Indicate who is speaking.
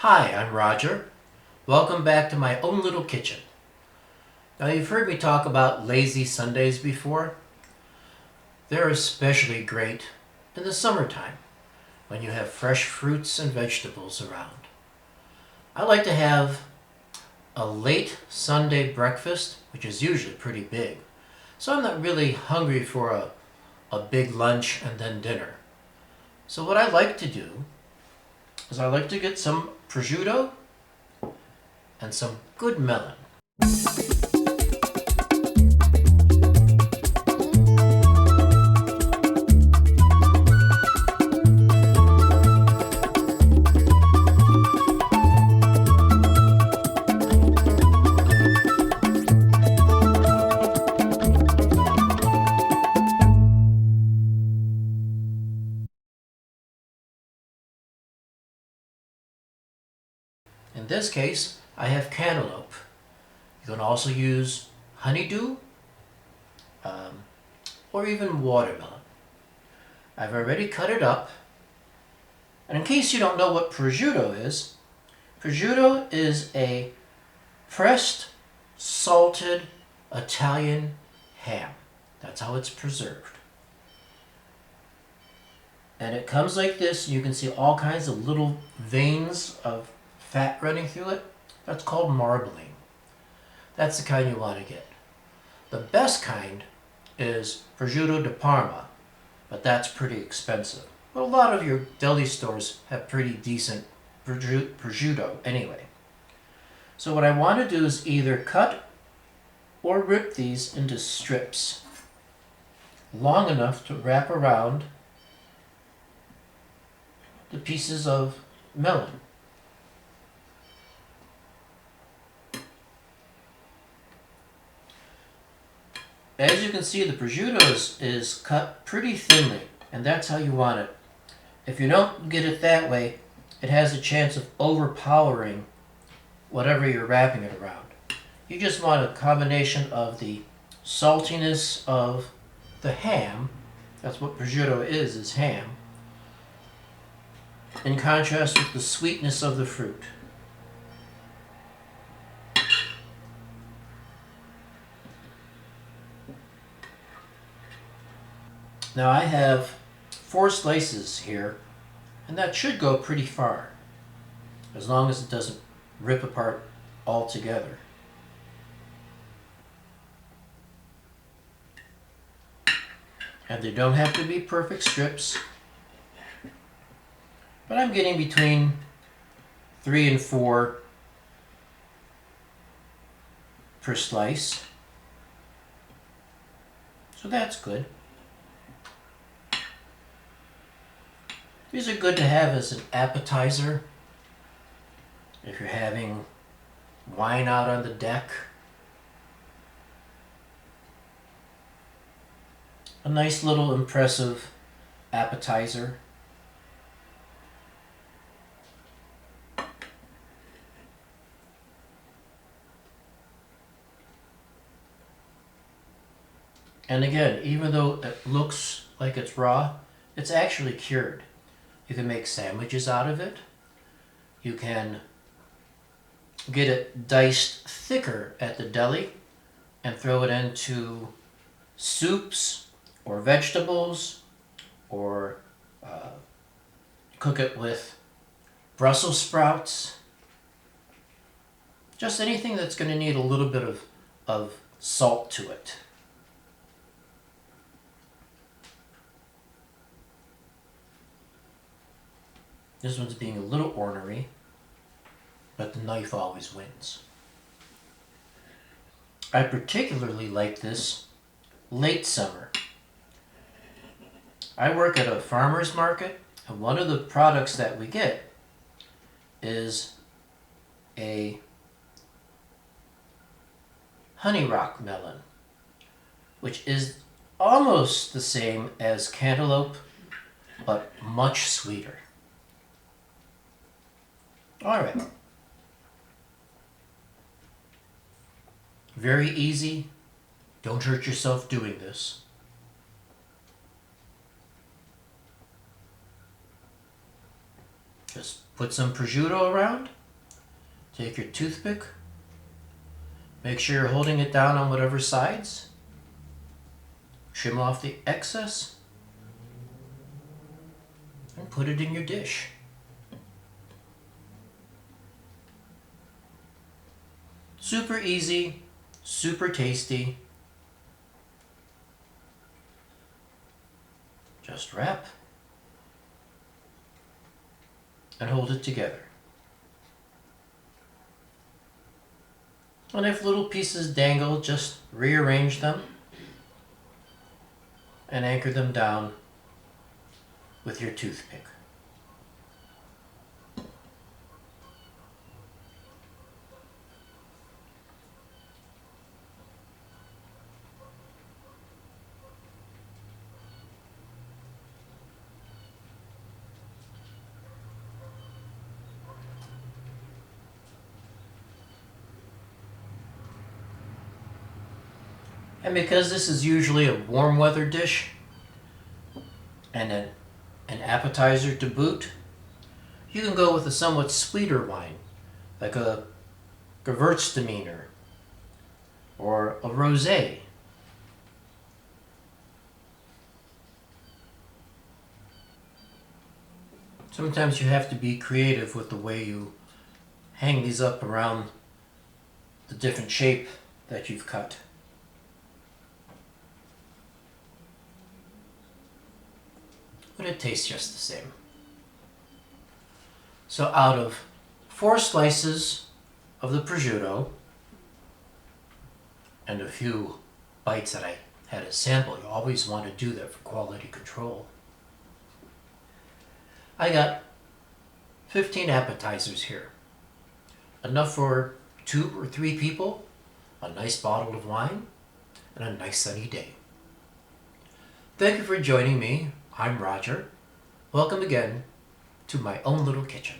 Speaker 1: Hi, I'm Roger. Welcome back to my own little kitchen. Now, you've heard me talk about lazy Sundays before. They're especially great in the summertime when you have fresh fruits and vegetables around. I like to have a late Sunday breakfast, which is usually pretty big, so I'm not really hungry for a big lunch and then dinner. So what I like to do is I like to get some prosciutto and some good melon. In this case, I have cantaloupe. You can also use honeydew or even watermelon. I've already cut it up. And in case you don't know what prosciutto is a pressed, salted Italian ham. That's how it's preserved. And it comes like this. You can see all kinds of little veins of fat running through it. That's called marbling. That's the kind you want to get. The best kind is prosciutto di Parma, but that's pretty expensive. But a lot of your deli stores have pretty decent prosciutto anyway. So what I want to do is either cut or rip these into strips long enough to wrap around the pieces of melon. As you can see, the prosciutto is cut pretty thinly, and that's how you want it. If you don't get it that way, it has a chance of overpowering whatever you're wrapping it around. You just want a combination of the saltiness of the ham, that's what prosciutto is ham, in contrast with the sweetness of the fruit. Now I have 4 slices here, and that should go pretty far, as long as it doesn't rip apart altogether. And they don't have to be perfect strips, but I'm getting between 3 and 4 per slice, so that's good. These are good to have as an appetizer if you're having wine out on the deck. A nice little impressive appetizer. And again, even though it looks like it's raw, it's actually cured. You can make sandwiches out of it. You can get it diced thicker at the deli and throw it into soups or vegetables, or cook it with Brussels sprouts. Just anything that's going to need a little bit of salt to it. This one's being a little ornery, but the knife always wins. I particularly like this late summer. I work at a farmer's market, and one of the products that we get is a honey rock melon, which is almost the same as cantaloupe, but much sweeter. All right. Very easy. Don't hurt yourself doing this. Just put Put some prosciutto around. Take your toothpick. Make sure you're holding it down on whatever sides. Trim off the excess. And put it in your dish. Super easy, super tasty. Just wrap and hold it together. And if little pieces dangle, just rearrange them and anchor them down with your toothpick. And because this is usually a warm weather dish and an appetizer to boot, you can go with a somewhat sweeter wine, like a Gewürztraminer or a rosé. Sometimes you have to be creative with the way you hang these up around the different shape that you've cut. But it tastes just the same. So out of 4 slices of the prosciutto and a few bites that I had a sample, you always want to do that for quality control, I got 15 appetizers here. Enough for 2 or 3 people, a nice bottle of wine, and a nice sunny day. Thank you for joining me. I'm Roger. Welcome again to my own little kitchen.